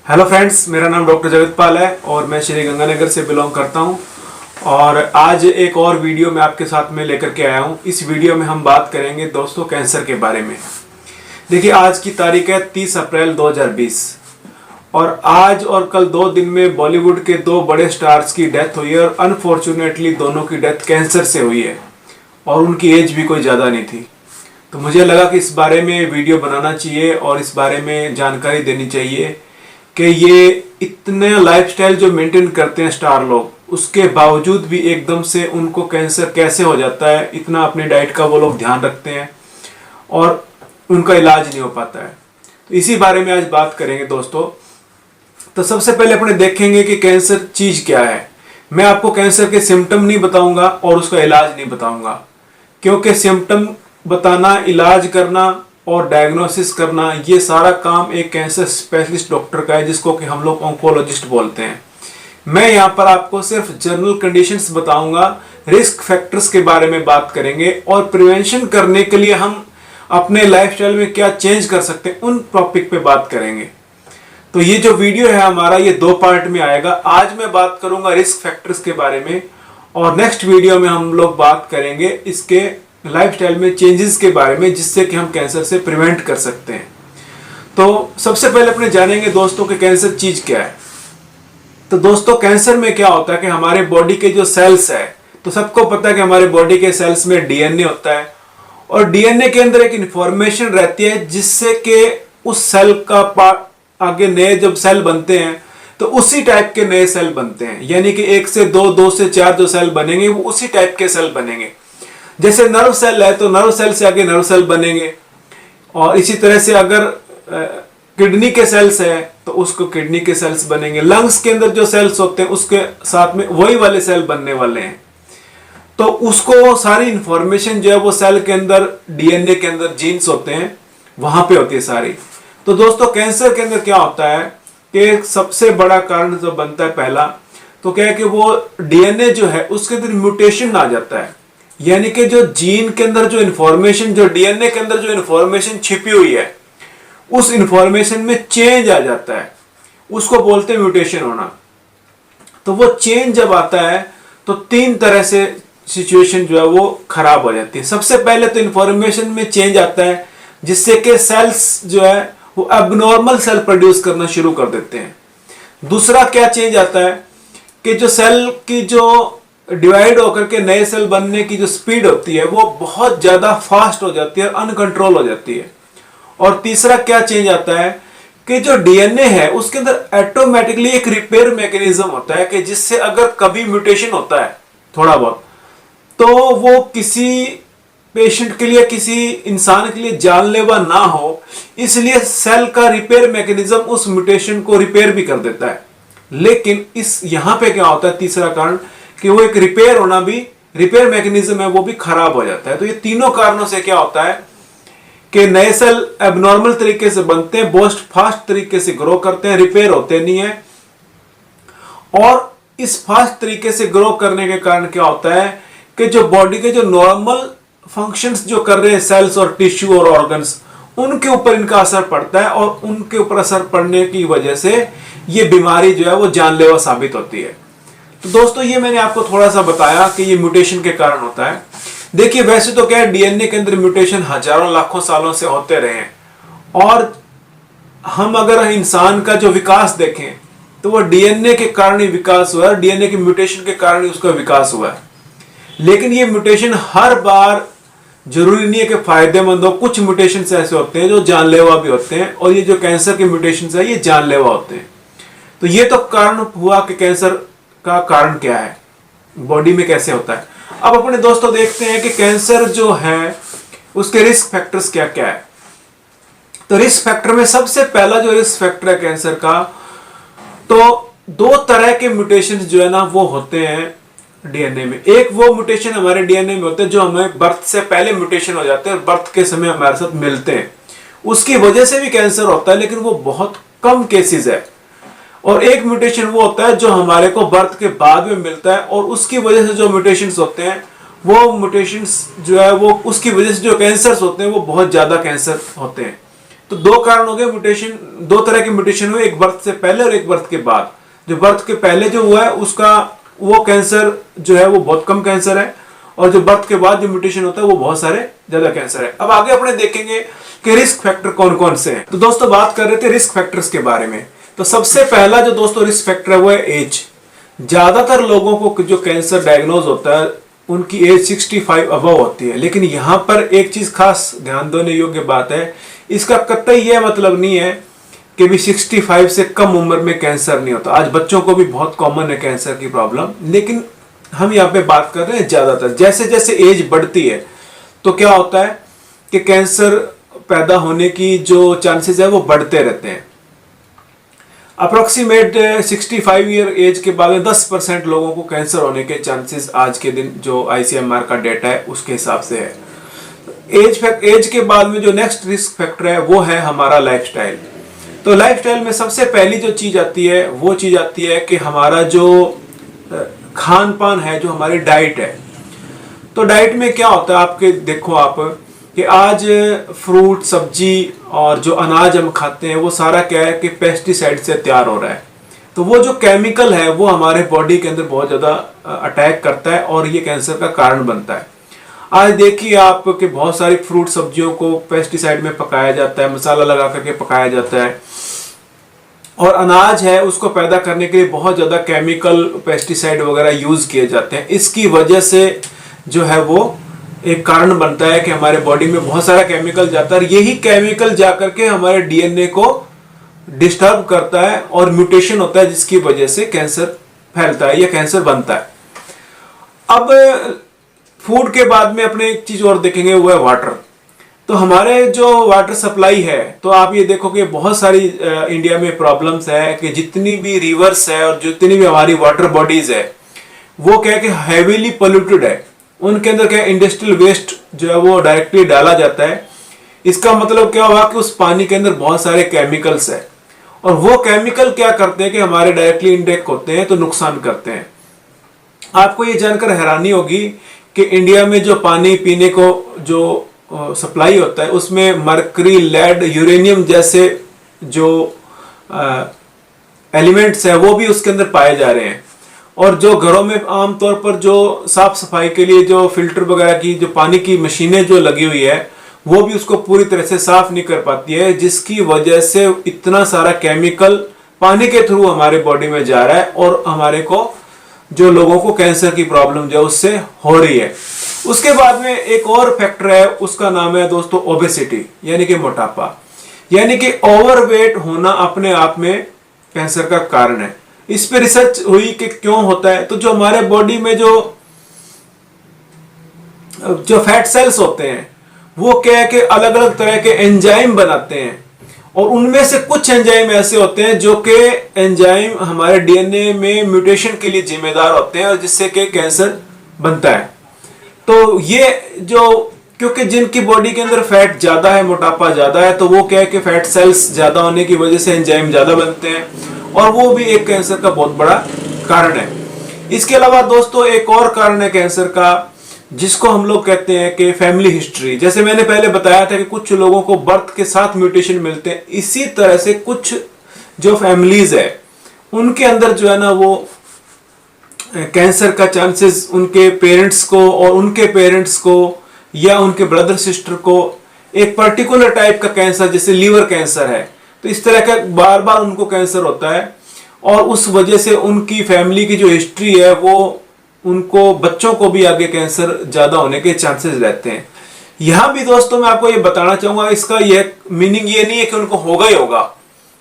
Hello friends, मेरा नाम doctor Jagatpal है और मैं श्री गंगानगर से बिलोंग करता हूं। और आज एक और वीडियो मैं आपके साथ में लेकर के आया हूं। इस वीडियो में हम बात करेंगे दोस्तों कैंसर के बारे में। देखिए, आज की तारीख है 30 अप्रैल 2020 और आज और कल 2 दिन में बॉलीवुड के 2 बड़े स्टार्स की डेथ हुई है और अनफॉर्चुनेटली दोनों की डेथ कैंसर से हुई है और उनकी एज भी कोई ज़्यादा नहीं थी। तो मुझे लगा कि इस बारे में वीडियो बनाना चाहिए और इस बारे में जानकारी देनी चाहिए कि ये इतने लाइफस्टाइल जो मेंटेन करते हैं स्टार लोग, उसके बावजूद भी एकदम से उनको कैंसर कैसे हो जाता है। इतना अपने डाइट का वो लोग ध्यान रखते हैं और उनका इलाज नहीं हो पाता है। तो इसी बारे में आज बात करेंगे दोस्तों। तो सबसे पहले अपने देखेंगे कि कैंसर चीज क्या है। मैं आपको कैंसर के सिम्टम नहीं बताऊंगा और उसका इलाज नहीं बताऊंगा, क्योंकि सिम्टम बताना, इलाज करना और डायग्नोसिस करना, ये सारा काम एक कैंसर स्पेशलिस्ट डॉक्टर का है, जिसको कि हम लोग ऑन्कोलॉजिस्ट बोलते हैं। मैं यहाँ पर आपको सिर्फ जनरल कंडीशंस बताऊंगा, रिस्क फैक्टर्स के बारे में बात करेंगे और प्रिवेंशन करने के लिए हम अपने लाइफस्टाइल में क्या चेंज कर सकते हैं, उन टॉपिक पे बात करेंगे। तो ये जो वीडियो है हमारा, ये 2 पार्ट में आएगा। आज मैं बात करूंगा रिस्क फैक्टर्स के बारे में और नेक्स्ट वीडियो में हम लोग बात करेंगे इसके लाइफस्टाइल में चेंजेस के बारे में, जिससे कि हम कैंसर से प्रिवेंट कर सकते हैं। तो सबसे पहले अपने जानेंगे दोस्तों कि कैंसर चीज क्या है। तो दोस्तों, कैंसर में क्या होता है कि हमारे बॉडी के जो सेल्स है, तो सबको पता है कि हमारे बॉडी के सेल्स में डीएनए होता है और डीएनए के अंदर एक इंफॉर्मेशन रहती है, जिससे कि उस सेल का आगे नए जब सेल बनते हैं तो उसी टाइप के नए सेल बनते हैं। यानी कि 1 से 2, 2 से 4 जो सेल बनेंगे वो उसी टाइप के सेल बनेंगे। जैसे नर्व सेल है तो नर्व सेल से आगे नर्व सेल बनेंगे, और इसी तरह से अगर किडनी के सेल्स है तो उसको किडनी के सेल्स बनेंगे। लंग्स के अंदर जो सेल्स होते हैं उसके साथ में वही वाले सेल बनने वाले हैं। तो उसको सारी इंफॉर्मेशन जो है वो सेल के अंदर, डीएनए के अंदर जीन्स होते हैं, वहां पे होती है सारी। तो दोस्तों, कैंसर के अंदर क्या होता है कि सबसे बड़ा कारण जो बनता है पहला, तो क्या है कि वो डीएनए जो है उसके अंदर म्यूटेशन आ जाता है। यानी कि जो जीन के अंदर जो इंफॉर्मेशन, जो डीएनए के अंदर जो इंफॉर्मेशन छिपी हुई है, उस इंफॉर्मेशन में चेंज आ जाता है, उसको बोलते हैं म्यूटेशन होना। तो वो चेंज जब आता है तो 3 तरह से सिचुएशन जो है वो खराब हो जाती है। सबसे पहले तो इंफॉर्मेशन में चेंज आता है, जिससे कि सेल्स जो है वो एबनॉर्मल सेल प्रोड्यूस करना शुरू कर देते हैं। दूसरा क्या चेंज आता है कि जो सेल की जो डिवाइड होकर के नए सेल बनने की जो स्पीड होती है वो बहुत ज्यादा फास्ट हो जाती है, अनकंट्रोल हो जाती है। और तीसरा क्या चेंज आता है कि जो डीएनए है उसके अंदर ऑटोमेटिकली एक रिपेयर मैकेनिज्म होता है, कि जिससे अगर कभी म्यूटेशन होता है थोड़ा बहुत, तो वो किसी पेशेंट के लिए, किसी इंसान के लिए जानलेवा ना हो, इसलिए सेल का रिपेयर मैकेनिज्म उस म्यूटेशन को रिपेयर भी कर देता है। लेकिन इस यहां पे क्या होता है, तीसरा कारण, कि वो एक रिपेयर होना भी, रिपेयर मैकेनिज्म है वो भी खराब हो जाता है। तो ये तीनों कारणों से क्या होता है कि नए सेल एबनॉर्मल तरीके से बनते हैं, बहुत फास्ट तरीके से ग्रो करते हैं, रिपेयर होते नहीं है। और इस फास्ट तरीके से ग्रो करने के कारण क्या होता है कि जो बॉडी के जो नॉर्मल फंक्शंस जो कर रहे हैं सेल्स और टिश्यू और ऑर्गन्स, उनके ऊपर इनका असर पड़ता है और उनके ऊपर असर पड़ने की वजह से ये बीमारी जो है वो जानलेवा साबित होती है। तो दोस्तों, ये मैंने आपको थोड़ा सा बताया कि ये म्यूटेशन के कारण होता है। देखिए, वैसे तो क्या है, डीएनए के अंदर म्यूटेशन हजारों लाखों सालों से होते रहे हैं, और हम अगर इंसान का जो विकास देखें तो वो डीएनए के कारण ही विकास हुआ है, डीएनए के म्यूटेशन के कारण ही उसका विकास हुआ है। लेकिन ये म्यूटेशन हर बार जरूरी नहीं है कि फायदेमंद हो। कुछ म्यूटेशन ऐसे होते हैं जो जानलेवा भी होते हैं, और ये जो कैंसर के म्यूटेशन है ये जानलेवा होते हैं। तो ये तो कारण हुआ कि कैंसर का कारण क्या है, बॉडी में कैसे होता है। अब अपने दोस्तों देखते हैं कि कैंसर जो है उसके रिस्क फैक्टर्स क्या क्या है। तो रिस्क फैक्टर में सबसे पहला जो रिस्क फैक्टर है कैंसर का, तो 2 तरह के म्यूटेशन जो है ना वो होते हैं डीएनए में। एक वो म्यूटेशन हमारे डीएनए में होते हैं जो हमें बर्थ से पहले म्यूटेशन हो जाते हैं और बर्थ के समय हमारे साथ मिलते हैं, उसकी वजह से भी कैंसर होता है, लेकिन वो बहुत कम केसेस है। और एक म्यूटेशन वो होता है जो हमारे को बर्थ के बाद में मिलता है, और उसकी वजह से जो म्यूटेशंस होते हैं, वो म्यूटेशंस जो है वो उसकी वजह से जो कैंसर्स होते हैं वो बहुत ज्यादा कैंसर होते हैं। तो दो कारण हो गए म्यूटेशन, दो तरह के म्यूटेशन हुए, एक बर्थ से पहले और एक बर्थ के बाद। जो बर्थ के पहले जो हुआ है उसका वो कैंसर जो है वो बहुत कम कैंसर है, और जो बर्थ के बाद जो म्यूटेशन होता है वो बहुत सारे ज्यादा कैंसर है। अब आगे अपने देखेंगे कि रिस्क फैक्टर कौन कौन से हैं। तो दोस्तों बात कर रहे थे रिस्क फैक्टर्स के बारे में। तो सबसे पहला जो दोस्तों रिस्क फैक्टर है वो है एज। ज्यादातर लोगों को जो कैंसर डायग्नोज होता है उनकी एज 65 अबव होती है, लेकिन यहां पर एक चीज खास ध्यान देने योग्य बात है, इसका कतई यह मतलब नहीं है कि भी 65 से कम उम्र में कैंसर नहीं होता। आज बच्चों को भी बहुत कॉमन है कैंसर की प्रॉब्लम, लेकिन हम यहाँ पे बात कर रहे हैं ज्यादातर। जैसे जैसे एज बढ़ती है तो क्या होता है कि कैंसर पैदा होने की जो चांसेस है वो बढ़ते रहते हैं। अप्रोक्सीमेट 65 ईयर एज के बाद में 10% लोगों को कैंसर होने के चांसेस आज के दिन जो ICMR का डेटा है उसके हिसाब से है। एज के बाद में जो नेक्स्ट रिस्क फैक्टर है वो है हमारा लाइफस्टाइल। तो लाइफस्टाइल में सबसे पहली जो चीज आती है वो चीज आती है कि हमारा जो खान पान है, जो हमारी डाइट है। तो डाइट में क्या होता है, आपके देखो आप कि आज फ्रूट सब्जी और जो अनाज हम खाते हैं वो सारा क्या है कि पेस्टिसाइड से तैयार हो रहा है। तो वो जो केमिकल है वो हमारे बॉडी के अंदर बहुत ज़्यादा अटैक करता है और ये कैंसर का कारण बनता है। आज देखिए आप कि बहुत सारी फ्रूट सब्जियों को पेस्टिसाइड में पकाया जाता है, मसाला लगा करके पकाया जाता है, और अनाज है उसको पैदा करने के लिए बहुत ज़्यादा केमिकल पेस्टिसाइड वगैरह यूज़ किए जाते हैं। इसकी वजह से जो है वो एक कारण बनता है कि हमारे बॉडी में बहुत सारा केमिकल जाता है, और यही केमिकल जाकर के हमारे DNA को डिस्टर्ब करता है और म्यूटेशन होता है, जिसकी वजह से कैंसर फैलता है या कैंसर बनता है। अब फूड के बाद में अपने एक चीज और देखेंगे वो है वाटर। तो हमारे जो वाटर सप्लाई है, तो आप ये देखो कि बहुत सारी इंडिया में प्रॉब्लम्स है कि जितनी भी रिवर्स है और जितनी भी हमारी वाटर बॉडीज है वो क्या है कि हैवीली पोल्यूटेड है। उनके अंदर क्या इंडस्ट्रियल वेस्ट जो है वो डायरेक्टली डाला जाता है। इसका मतलब क्या हुआ कि उस पानी के अंदर बहुत सारे केमिकल्स है, और वो केमिकल क्या करते हैं कि हमारे डायरेक्टली इंटेक होते हैं तो नुकसान करते हैं। आपको ये जानकर हैरानी होगी कि इंडिया में जो पानी पीने को जो सप्लाई होता है उसमें मरकरी, लेड, यूरेनियम जैसे जो एलिमेंट्स है वो भी उसके अंदर पाए जा रहे हैं। और जो घरों में आमतौर पर जो साफ सफाई के लिए जो फिल्टर वगैरह की जो पानी की मशीनें जो लगी हुई है वो भी उसको पूरी तरह से साफ नहीं कर पाती है, जिसकी वजह से इतना सारा केमिकल पानी के थ्रू हमारे बॉडी में जा रहा है और हमारे को जो लोगों को कैंसर की प्रॉब्लम जो उससे हो रही है। उसके बाद में एक और फैक्टर है, उसका नाम है दोस्तों ओबेसिटी, यानी कि मोटापा। यानी कि ओवरवेट होना अपने आप में कैंसर का कारण है। इस पे रिसर्च हुई कि क्यों होता है। तो जो हमारे बॉडी में जो फैट सेल्स होते हैं वो क्या है कि अलग अलग तरह के एंजाइम बनाते हैं, और उनमें से कुछ एंजाइम ऐसे होते हैं जो कि एंजाइम हमारे DNA में म्यूटेशन के लिए जिम्मेदार होते हैं और जिससे कि कैंसर बनता है। तो ये जो क्योंकि जिनकी बॉडी के अंदर फैट ज्यादा है, मोटापा ज्यादा है, तो वो क्या है कि फैट सेल्स ज्यादा होने की वजह से एंजाइम ज्यादा बनते हैं, और वो भी एक कैंसर का बहुत बड़ा कारण है। इसके अलावा दोस्तों एक और कारण है कैंसर का, जिसको हम लोग कहते हैं कि फैमिली हिस्ट्री। जैसे मैंने पहले बताया था कि कुछ लोगों को बर्थ के साथ म्यूटेशन मिलते हैं, इसी तरह से कुछ जो फैमिलीज है उनके अंदर जो है ना वो कैंसर का चांसेस उनके पेरेंट्स को और उनके पेरेंट्स को या उनके ब्रदर सिस्टर को एक पर्टिकुलर टाइप का कैंसर, जैसे लीवर कैंसर है, तो इस तरह का बार बार उनको कैंसर होता है, और उस वजह से उनकी फैमिली की जो हिस्ट्री है वो उनको बच्चों को भी आगे कैंसर ज्यादा होने के चांसेस रहते हैं। यहां भी दोस्तों मैं आपको ये बताना चाहूंगा, इसका ये मीनिंग ये नहीं है कि उनको होगा ही होगा।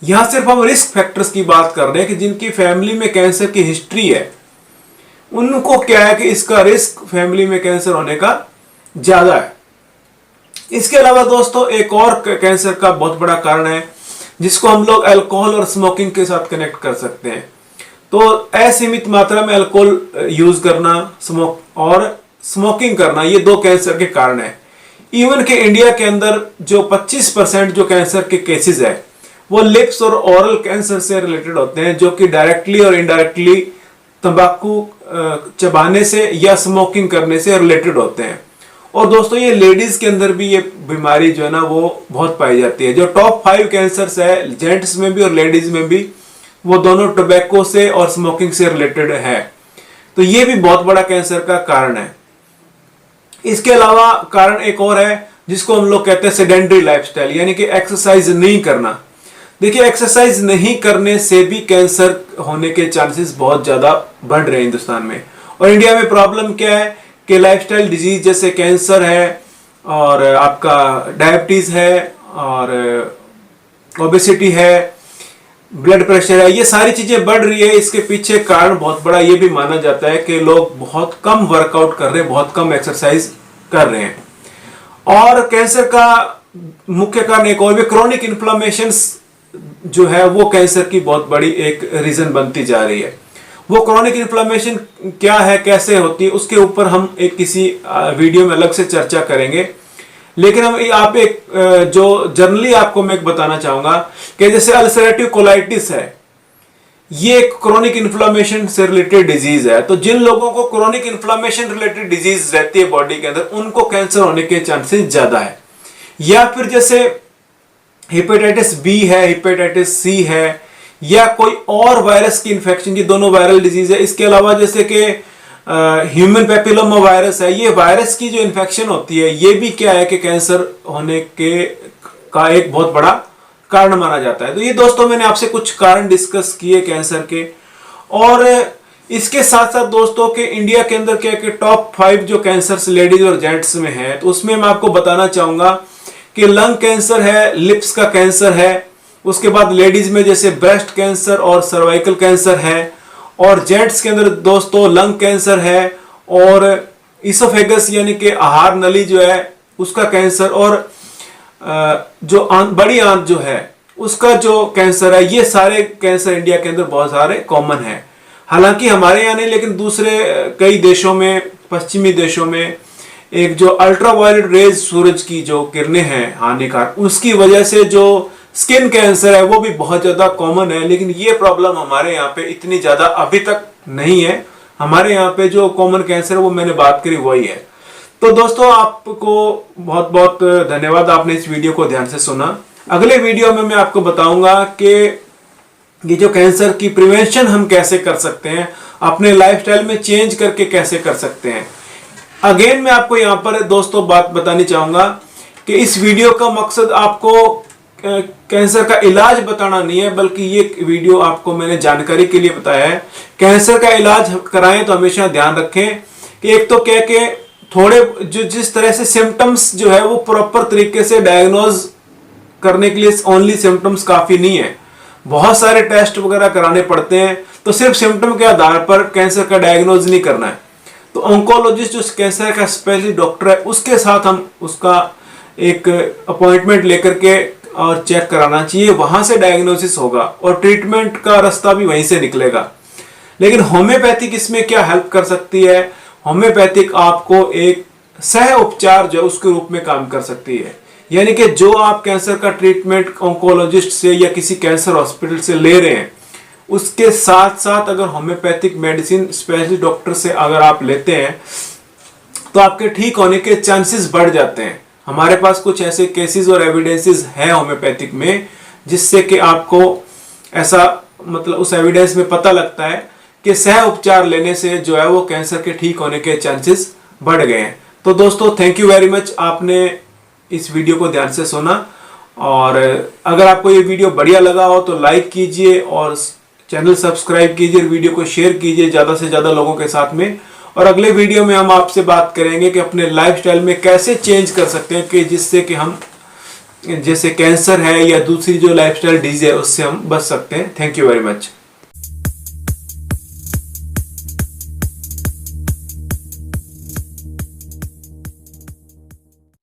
यहां सिर्फ हम रिस्क फैक्टर्स की बात कर रहे हैं कि जिनकी फैमिली में कैंसर की हिस्ट्री है उनको क्या है कि इसका रिस्क फैमिली में कैंसर होने का ज्यादा है। इसके अलावा दोस्तों एक और कैंसर का बहुत बड़ा कारण है जिसको हम लोग अल्कोहल और स्मोकिंग के साथ कनेक्ट कर सकते हैं। तो असीमित मात्रा में अल्कोहल यूज करना और स्मोकिंग करना, ये दो कैंसर के कारण है। इवन के इंडिया के अंदर जो 25% जो कैंसर के केसेस है वो लिप्स और ओरल कैंसर से रिलेटेड होते हैं, जो कि डायरेक्टली और इनडायरेक्टली तंबाकू चबाने से या स्मोकिंग करने से रिलेटेड होते हैं। और दोस्तों ये लेडीज के अंदर भी ये बीमारी जो है ना वो बहुत पाई जाती है। जो टॉप 5 कैंसर्स है जेंट्स में भी और लेडीज में भी, वो दोनों टोबैको से और स्मोकिंग से रिलेटेड है। तो ये भी बहुत बड़ा कैंसर का कारण है। इसके अलावा कारण एक और है जिसको हम लोग कहते हैं सेडेंटरी लाइफस्टाइल, यानी कि एक्सरसाइज नहीं करना। देखिए एक्सरसाइज नहीं करने से भी कैंसर होने के चांसेस बहुत ज्यादा बढ़ रहे हैं हिंदुस्तान में। और इंडिया में प्रॉब्लम क्या है कि लाइफस्टाइल डिजीज जैसे कैंसर है और आपका डायबिटीज है और ओबेसिटी है, ब्लड प्रेशर है, ये सारी चीजें बढ़ रही है। इसके पीछे कारण बहुत बड़ा ये भी माना जाता है कि लोग बहुत कम वर्कआउट कर रहे हैं, बहुत कम एक्सरसाइज कर रहे हैं। और कैंसर का मुख्य कारण एक और भी क्रोनिक इन्फ्लेमेशन जो है वो कैंसर की बहुत बड़ी एक रीजन बनती जा रही है। वो क्रोनिक इन्फ्लेमेशन क्या है, कैसे होती है, उसके ऊपर हम एक किसी वीडियो में अलग से चर्चा करेंगे। लेकिन हम आप एक जो जनरली आपको मैं बताना चाहूंगा कि जैसे अल्सरेटिव कोलाइटिस है, ये एक क्रोनिक इन्फ्लेमेशन से रिलेटेड डिजीज है। तो जिन लोगों को क्रोनिक इन्फ्लेमेशन रिलेटेड डिजीज रहती है बॉडी के अंदर, उनको कैंसर होने के चांसेस ज्यादा है। या फिर जैसे हेपेटाइटिस बी है, हेपेटाइटिस सी है, या कोई और वायरस की इन्फेक्शन, ये दोनों वायरल डिजीज है। इसके अलावा जैसे कि ह्यूमन पेपिलोमा वायरस है, ये वायरस की जो इन्फेक्शन होती है ये भी क्या है कि कैंसर होने के का एक बहुत बड़ा कारण माना जाता है। तो ये दोस्तों मैंने आपसे कुछ कारण डिस्कस किए कैंसर के। और इसके साथ साथ दोस्तों के इंडिया के अंदर क्या कि टॉप 5 जो कैंसर लेडीज और जेंट्स में है, तो उसमें मैं आपको बताना चाहूंगा कि लंग कैंसर है, लिप्स का कैंसर है, उसके बाद लेडीज में जैसे ब्रेस्ट कैंसर और सर्वाइकल कैंसर है, और जेंट्स के अंदर दोस्तों लंग कैंसर है और इसोफेगस यानी कि आहार नली जो है उसका कैंसर, और जो बड़ी आंत जो है उसका जो कैंसर है। ये सारे कैंसर इंडिया के अंदर बहुत सारे कॉमन है। हालांकि हमारे यहाँ नहीं, लेकिन दूसरे कई देशों में, पश्चिमी देशों में एक जो अल्ट्रावायलेट रेज सूरज की जो किरणें हैं हानिकारक, उसकी वजह से जो स्किन कैंसर है वो भी बहुत ज्यादा कॉमन है। लेकिन ये प्रॉब्लम हमारे यहाँ पे इतनी ज्यादा अभी तक नहीं है। हमारे यहाँ पे जो कॉमन कैंसर है वो मैंने बात करी वही है। तो दोस्तों आपको बहुत बहुत धन्यवाद, आपने इस वीडियो को ध्यान से सुना। अगले वीडियो में मैं आपको बताऊंगा कि ये जो कैंसर की प्रिवेंशन हम कैसे कर सकते हैं, अपने लाइफस्टाइल में चेंज करके कैसे कर सकते हैं। अगेन मैं आपको यहाँ पर दोस्तों बात बतानी चाहूंगा कि इस वीडियो का मकसद आपको कैंसर का इलाज बताना नहीं है, बल्कि ये वीडियो आपको मैंने जानकारी के लिए बताया है। कैंसर का इलाज कराएं तो हमेशा ध्यान रखें कि एक तो क्या कि थोड़े जो जिस तरह से सिम्टम्स जो है वो प्रॉपर तरीके से डायग्नोज करने के लिए ओनली सिम्टम्स काफी नहीं है, बहुत सारे टेस्ट वगैरह कराने पड़ते हैं। तो सिर्फ सिम्टम के आधार पर कैंसर का डायग्नोज नहीं करना है। तो ऑन्कोलॉजिस्ट जो कैंसर का स्पेशलिस्ट डॉक्टर है उसके साथ हम उसका एक अपॉइंटमेंट लेकर के और चेक कराना चाहिए, वहां से डायग्नोसिस होगा और ट्रीटमेंट का रास्ता भी वहीं से निकलेगा। लेकिन होम्योपैथिक इसमें क्या हेल्प कर सकती है, होम्योपैथिक आपको एक सह उपचार जो उसके रूप में काम कर सकती है। यानी कि जो आप कैंसर का ट्रीटमेंट ऑन्कोलॉजिस्ट से या किसी कैंसर हॉस्पिटल से ले रहे हैं, उसके साथ साथ अगर होम्योपैथिक मेडिसिन स्पेशलिस्ट डॉक्टर से अगर आप लेते हैं तो आपके ठीक होने के चांसेस बढ़ जाते हैं। हमारे पास कुछ ऐसे केसेस और एविडेंसेस हैं होम्योपैथिक में, जिससे कि आपको ऐसा मतलब उस एविडेंस में पता लगता है कि सह उपचार लेने से जो है वो कैंसर के ठीक होने के चांसेस बढ़ गए हैं। तो दोस्तों थैंक यू वेरी मच, आपने इस वीडियो को ध्यान से सुना। और अगर आपको ये वीडियो बढ़िया लगा हो तो लाइक कीजिए और चैनल सब्सक्राइब कीजिए, वीडियो को शेयर कीजिए ज़्यादा से ज़्यादा लोगों के साथ में। और अगले वीडियो में हम आपसे बात करेंगे कि अपने लाइफस्टाइल में कैसे चेंज कर सकते हैं कि जिससे कि हम जैसे कैंसर है या दूसरी जो लाइफस्टाइल डिजीज है उससे हम बच सकते हैं। Thank you very much.